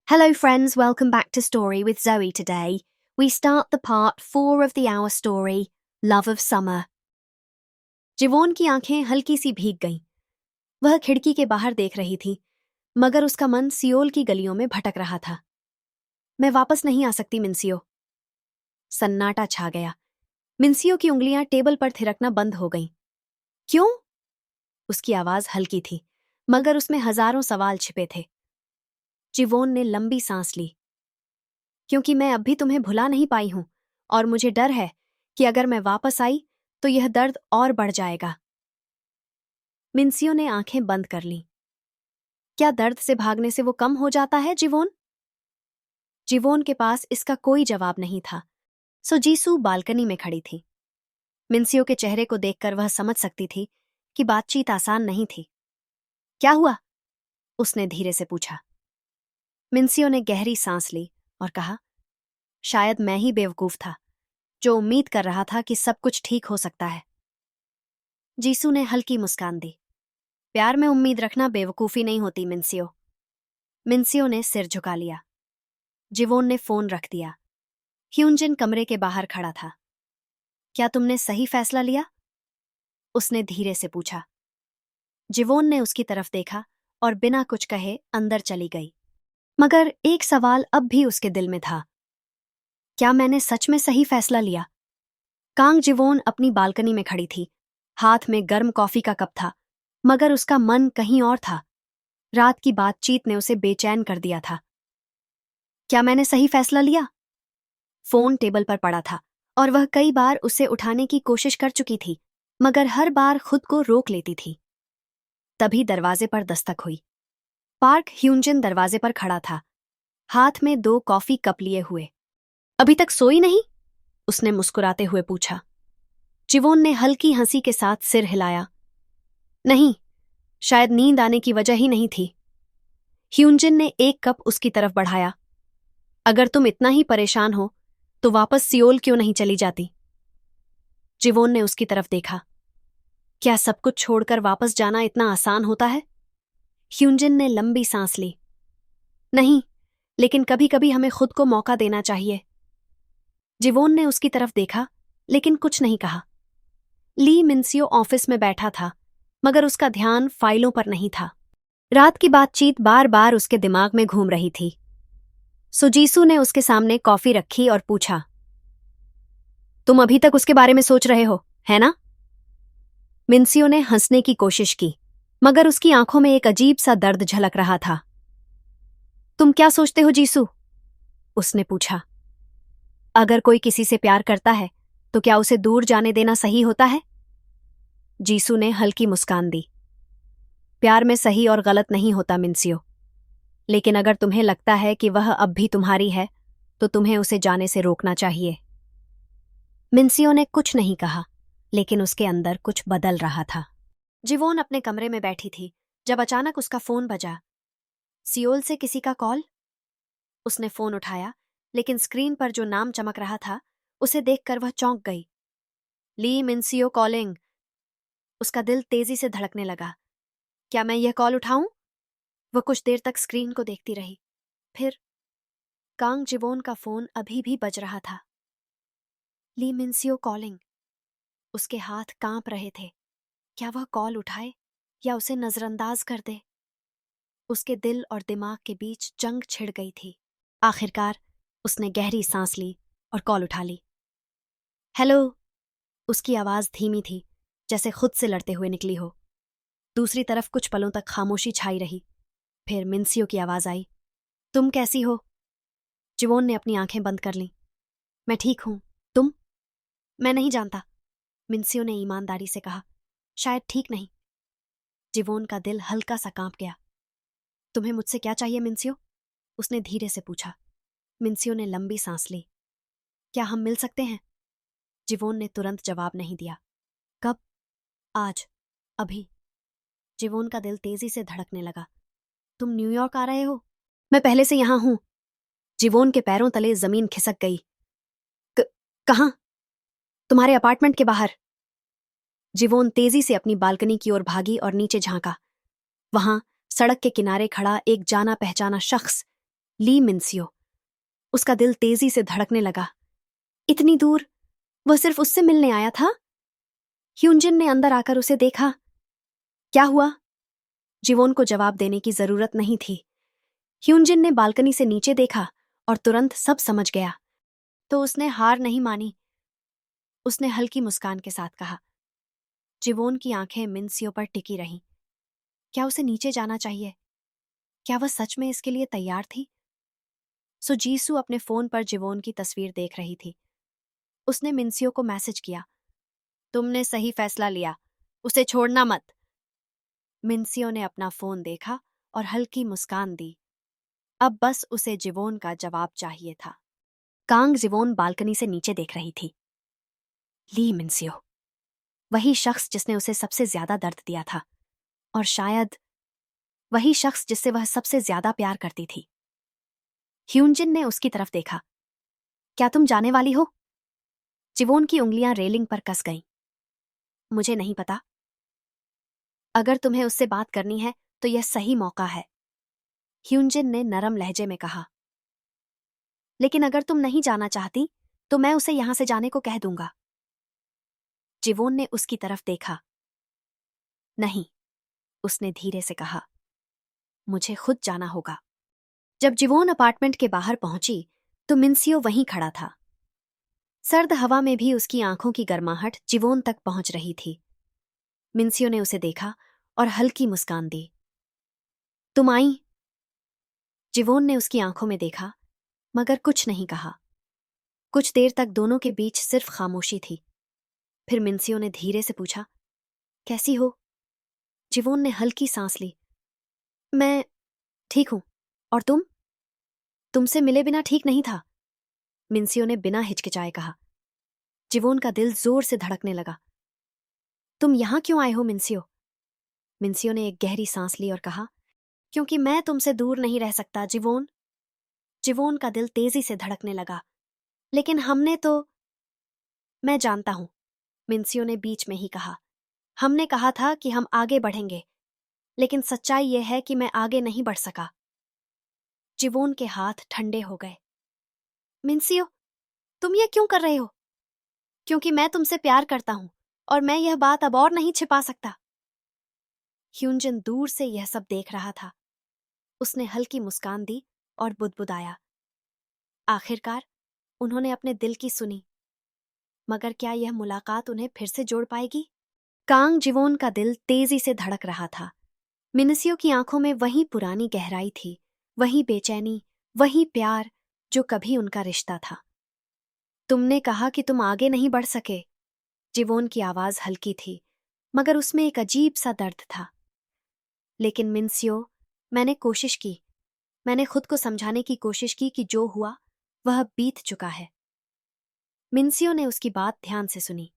Hello, friends. Welcome back to Story with Zoe today. We start the part 4 of the hour story, Love of Summer. जिवोन की आंखें हल्की सी भीग गईं। वह खिड़की के बाहर देख रही थी, मगर उसका मन सियोल की गलियों में भटक रहा था। मैं वापस नहीं आ सकती, मिन्सियो। सन्नाटा छा गया। मिन्सियो की उंगलियां टेबल पर थिरकना बंद हो गईं। क्यों? उसकी आवाज हल्की थी, मगर उसमें हजारों सवाल छिपे थे। जिवोन ने लंबी सांस ली। क्योंकि मैं अब भी तुम्हें भुला नहीं पाई हूं, और मुझे डर है कि अगर मैं वापस आई तो यह दर्द और बढ़ जाएगा। मिन्सियो ने आंखें बंद कर लीं। क्या दर्द से भागने से वो कम हो जाता है, जिवोन? जिवोन के पास इसका कोई जवाब नहीं था, सो जीसू बालकनी में खड़ी थी। मिन्सियो के चेहरे को देखकर वह समझ सकती थी कि बातचीत आसान नहीं थी। क्या हुआ? उसने धीरे से पूछा। मिन्सियो ने गहरी सांस ली और कहा, शायद मैं ही बेवकूफ था, जो उम्मीद कर रहा था कि सब कुछ ठीक हो सकता है। जीसू ने हल्की मुस्कान दी। प्यार में उम्मीद रखना बेवकूफी नहीं होती, मिन्सियो। मिन्सियो ने सिर झुका लिया। जिवोन ने फोन रख दिया। ह्यूनजिन कमरे के बाहर खड़ा था। क्या तुमने सही फैसला लिया? उसने धीरे से पूछा। जिवोन ने उसकी तरफ देखा और बिना कुछ कहे अंदर चली गई। मगर एक सवाल अब भी उसके दिल में था। क्या मैंने सच में सही फैसला लिया? कांग जिवोन अपनी बालकनी में खड़ी थी। हाथ में गर्म कॉफी का कप था, मगर उसका मन कहीं और था। रात की बातचीत ने उसे बेचैन कर दिया था। क्या मैंने सही फैसला लिया? फोन टेबल पर पड़ा था और वह कई बार उसे उठाने की कोशिश कर चुकी थी, मगर हर बार खुद को रोक लेती थी। तभी दरवाजे पर दस्तक हुई। पार्क ह्यूनजिन दरवाजे पर खड़ा था, हाथ में 2 कॉफी कप लिए हुए। अभी तक सोई नहीं? उसने मुस्कुराते हुए पूछा। जिवोन ने हल्की हंसी के साथ सिर हिलाया। नहीं, शायद नींद आने की वजह ही नहीं थी। ह्यूनजिन ने एक कप उसकी तरफ बढ़ाया। अगर तुम इतना ही परेशान हो तो वापस सियोल क्यों नहीं चली जाती? जिवोन ने उसकी तरफ देखा। क्या सब कुछ छोड़कर वापस जाना इतना आसान होता है? ह्यूनजिन ने लंबी सांस ली। नहीं, लेकिन कभी कभी हमें खुद को मौका देना चाहिए। जिवोन ने उसकी तरफ देखा, लेकिन कुछ नहीं कहा। ली मिन्सियो ऑफिस में बैठा था, मगर उसका ध्यान फाइलों पर नहीं था। रात की बातचीत बार बार उसके दिमाग में घूम रही थी। सुजीसू ने उसके सामने कॉफी रखी और पूछा, तुम अभी तक उसके बारे में सोच रहे हो, है ना? मिन्सियो ने हंसने की कोशिश की, मगर उसकी आंखों में एक अजीब सा दर्द झलक रहा था। तुम क्या सोचते हो, जीसू? उसने पूछा। अगर कोई किसी से प्यार करता है तो क्या उसे दूर जाने देना सही होता है? जीसू ने हल्की मुस्कान दी। प्यार में सही और गलत नहीं होता, मिन्सियो। लेकिन अगर तुम्हें लगता है कि वह अब भी तुम्हारी है तो तुम्हें उसे जाने से रोकना चाहिए। मिन्सियो ने कुछ नहीं कहा, लेकिन उसके अंदर कुछ बदल रहा था। जिवोन अपने कमरे में बैठी थी जब अचानक उसका फोन बजा। सियोल से किसी का कॉल? उसने फोन उठाया, लेकिन स्क्रीन पर जो नाम चमक रहा था उसे देखकर वह चौंक गई। ली मिन्सियो कॉलिंग। उसका दिल तेजी से धड़कने लगा। क्या मैं यह कॉल उठाऊं? वह कुछ देर तक स्क्रीन को देखती रही। फिर कांग जिवोन का फोन अभी भी बज रहा था। ली मिन्सियो कॉलिंग। उसके हाथ कांप रहे थे। क्या वह कॉल उठाए या उसे नजरअंदाज कर दे? उसके दिल और दिमाग के बीच जंग छिड़ गई थी। आखिरकार उसने गहरी सांस ली और कॉल उठा ली। हेलो। उसकी आवाज धीमी थी, जैसे खुद से लड़ते हुए निकली हो। दूसरी तरफ कुछ पलों तक खामोशी छाई रही। फिर मिन्सियो की आवाज आई। तुम कैसी हो? जिवोन ने अपनी आंखें बंद कर लीं। मैं ठीक हूं। तुम? मैं नहीं जानता, मिन्सियो ने ईमानदारी से कहा। शायद ठीक नहीं। जिवोन का दिल हल्का सा कांप गया। तुम्हें मुझसे क्या चाहिए, मिन्सियो? उसने धीरे से पूछा। मिन्सियो ने लंबी सांस ली। क्या हम मिल सकते हैं? जिवोन ने तुरंत जवाब नहीं दिया। कब? आज? अभी? जिवोन का दिल तेजी से धड़कने लगा। तुम न्यूयॉर्क आ रहे हो? मैं पहले से यहां हूं। जिवोन के पैरों तले जमीन खिसक गई। कहां? तुम्हारे अपार्टमेंट के बाहर। जिवोन तेजी से अपनी बालकनी की ओर भागी और नीचे झांका। वहां सड़क के किनारे खड़ा एक जाना पहचाना शख्स ली मिनसियो। उसका दिल तेजी से धड़कने लगा। इतनी दूर? वह सिर्फ उससे मिलने आया था? ह्यूनजिन ने अंदर आकर उसे देखा। क्या हुआ? जिवोन को जवाब देने की जरूरत नहीं थी। ह्यूनजिन ने बालकनी से नीचे देखा और तुरंत सब समझ गया। तो उसने हार नहीं मानी। उसने हल्की मुस्कान के साथ कहा। जिवोन की आंखें मिनसियो पर टिकी रहीं। क्या उसे नीचे जाना चाहिए? क्या वह सच में इसके लिए तैयार थी? सो जीसू अपने फोन पर जिवोन की तस्वीर देख रही थी। उसने मिनसियो को मैसेज किया। तुमने सही फैसला लिया, उसे छोड़ना मत। मिनसियो ने अपना फोन देखा और हल्की मुस्कान दी। अब बस उसे जिवोन का जवाब चाहिए था। कांग जिवोन बालकनी से नीचे देख रही थी। ली मिनसियो, वही शख्स जिसने उसे सबसे ज्यादा दर्द दिया था, और शायद वही शख्स जिससे वह सबसे ज्यादा प्यार करती थी। ह्यूनजिन ने उसकी तरफ देखा। क्या तुम जाने वाली हो? जिवोन की उंगलियां रेलिंग पर कस गईं। मुझे नहीं पता। अगर तुम्हें उससे बात करनी है तो यह सही मौका है, ह्यूनजिन ने नरम लहजे में कहा। लेकिन अगर तुम नहीं जाना चाहती तो मैं उसे यहां से जाने को कह दूंगा। जिवोन ने उसकी तरफ देखा। नहीं, उसने धीरे से कहा। मुझे खुद जाना होगा। जब जिवोन अपार्टमेंट के बाहर पहुंची तो मिनसियो वहीं खड़ा था। सर्द हवा में भी उसकी आंखों की गर्माहट जिवोन तक पहुंच रही थी। मिनसियो ने उसे देखा और हल्की मुस्कान दी। तुम आई? जिवोन ने उसकी आंखों में देखा, मगर कुछ नहीं कहा। कुछ देर तक दोनों के बीच सिर्फ खामोशी थी। फिर मिनसियो ने धीरे से पूछा, कैसी हो? जिवोन ने हल्की सांस ली। मैं ठीक हूं। और तुम? तुमसे मिले बिना ठीक नहीं था, मिनसियो ने बिना हिचकिचाए कहा। जिवोन का दिल जोर से धड़कने लगा। तुम यहां क्यों आए हो मिनसियो? मिनसियो ने एक गहरी सांस ली और कहा, क्योंकि मैं तुमसे दूर नहीं रह सकता जिवोन। जिवोन का दिल तेजी से धड़कने लगा। लेकिन हमने तो। मैं जानता हूं, मिनसियो ने बीच में ही कहा। हमने कहा था कि हम आगे बढ़ेंगे, लेकिन सच्चाई यह है कि मैं आगे नहीं बढ़ सका। जिवोन के हाथ ठंडे हो गए। मिनसियो, तुम ये क्यों कर रहे हो? क्योंकि मैं तुमसे प्यार करता हूं और मैं यह बात अब और नहीं छिपा सकता। ह्यूनजिन दूर से यह सब देख रहा था। उसने हल्की मुस्कान दी और बुदबुदाया। आखिरकार उन्होंने अपने दिल की सुनी। मगर क्या यह मुलाकात उन्हें फिर से जोड़ पाएगी? कांग जिवोन का दिल तेजी से धड़क रहा था। मिनसियो की आंखों में वही पुरानी गहराई थी, वही बेचैनी, वही प्यार जो कभी उनका रिश्ता था। तुमने कहा कि तुम आगे नहीं बढ़ सके। जिवोन की आवाज हल्की थी, मगर उसमें एक अजीब सा दर्द था। लेकिन मिनसियो, मैंने कोशिश की। मैंने खुद को समझाने की कोशिश की कि जो हुआ वह अब बीत चुका है। मिनसियो ने उसकी बात ध्यान से सुनी।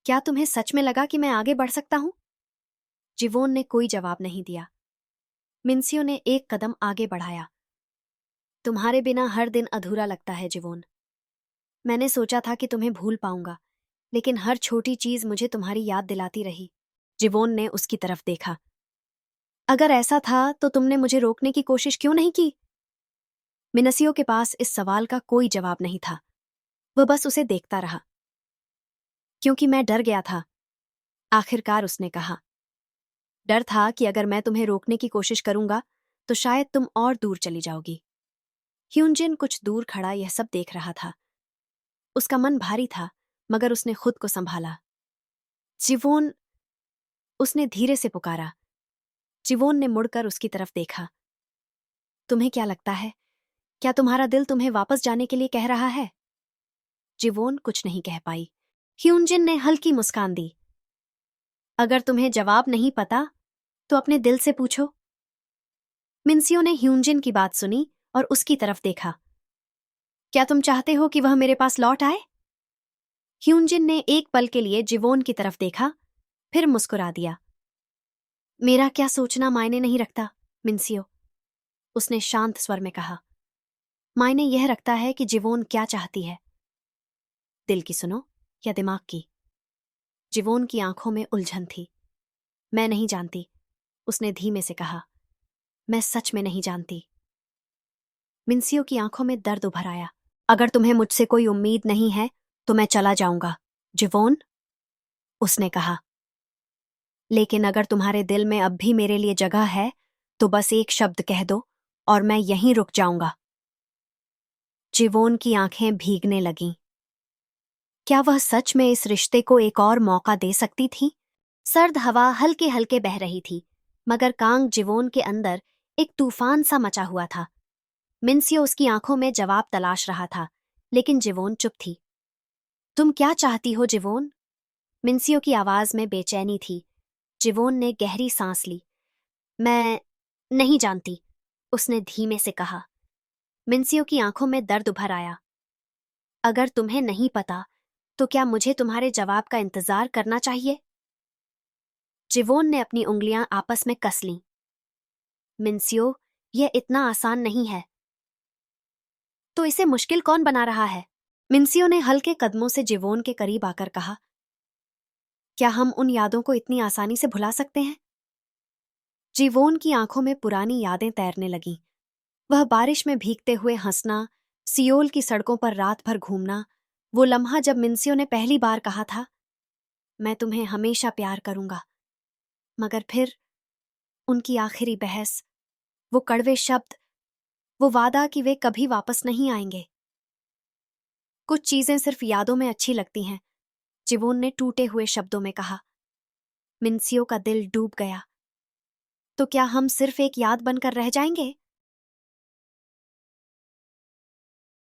क्या तुम्हें सच में लगा कि मैं आगे बढ़ सकता हूं? जिवोन ने कोई जवाब नहीं दिया। मिनसियो ने एक कदम आगे बढ़ाया। तुम्हारे बिना हर दिन अधूरा लगता है जिवोन। मैंने सोचा था कि तुम्हें भूल पाऊंगा, लेकिन हर छोटी चीज मुझे तुम्हारी याद दिलाती रही। जिवोन ने उसकी तरफ देखा। अगर ऐसा था तो तुमने मुझे रोकने की कोशिश क्यों नहीं की? मिनसियो के पास इस सवाल का कोई जवाब नहीं था। वह बस उसे देखता रहा। क्योंकि मैं डर गया था, आखिरकार उसने कहा। डर था कि अगर मैं तुम्हें रोकने की कोशिश करूंगा तो शायद तुम और दूर चली जाओगी। ह्यूनजिन कुछ दूर खड़ा यह सब देख रहा था। उसका मन भारी था, मगर उसने खुद को संभाला। जिवोन, उसने धीरे से पुकारा। जिवोन ने मुड़कर उसकी तरफ देखा। तुम्हें क्या लगता है, क्या तुम्हारा दिल तुम्हें वापस जाने के लिए कह रहा है? जिवोन कुछ नहीं कह पाई। ह्यूनजिन ने हल्की मुस्कान दी। अगर तुम्हें जवाब नहीं पता तो अपने दिल से पूछो। मिनसियो ने ह्यूनजिन की बात सुनी और उसकी तरफ देखा। क्या तुम चाहते हो कि वह मेरे पास लौट आए? ह्यूनजिन ने एक पल के लिए जिवोन की तरफ देखा, फिर मुस्कुरा दिया। मेरा क्या सोचना मायने नहीं रखता, मिनसियो, उसने शांत स्वर में कहा। मायने यह रखता है कि जिवोन क्या चाहती है। दिल की सुनो या दिमाग की? जिवोन की आंखों में उलझन थी। मैं नहीं जानती, उसने धीमे से कहा। मैं सच में नहीं जानती। मिन्सियो की आंखों में दर्द उभर आया। अगर तुम्हें मुझसे कोई उम्मीद नहीं है तो मैं चला जाऊंगा, जिवोन, उसने कहा। लेकिन अगर तुम्हारे दिल में अब भी मेरे लिए जगह है तो बस एक शब्द कह दो और मैं यहीं रुक जाऊंगा। जिवोन की आंखें भीगने लगीं। क्या वह सच में इस रिश्ते को एक और मौका दे सकती थी? सर्द हवा हल्के हल्के बह रही थी, मगर कांग जिवोन के अंदर एक तूफान सा मचा हुआ था। मिन्सियो उसकी आंखों में जवाब तलाश रहा था, लेकिन जिवोन चुप थी। तुम क्या चाहती हो, जिवोन? मिन्सियो की आवाज में बेचैनी थी। जिवोन ने गहरी सांस ली। मैं नहीं जानती, उसने धीमे से कहा। मिन्सियो की आंखों में दर्द उभर आया। अगर तुम्हें नहीं पता तो क्या मुझे तुम्हारे जवाब का इंतजार करना चाहिए? जिवोन ने अपनी उंगलियां आपस में कस लीं। मिन्सियो, यह इतना आसान नहीं है। तो इसे मुश्किल कौन बना रहा है? मिन्सियो ने हल्के कदमों से जिवोन के करीब आकर कहा। क्या हम उन यादों को इतनी आसानी से भुला सकते हैं? जिवोन की आंखों में पुरानी यादें तैरने लगीं। वह बारिश में भीगते हुए हंसना, सियोल की सड़कों पर रात भर घूमना, वो लम्हा जब मिन्सियो ने पहली बार कहा था, मैं तुम्हें हमेशा प्यार करूंगा। मगर फिर उनकी आखिरी बहस, वो कड़वे शब्द, वो वादा कि वे कभी वापस नहीं आएंगे। कुछ चीजें सिर्फ यादों में अच्छी लगती हैं, जिवोन ने टूटे हुए शब्दों में कहा। मिन्सियो का दिल डूब गया। तो क्या हम सिर्फ एक याद बनकर रह जाएंगे?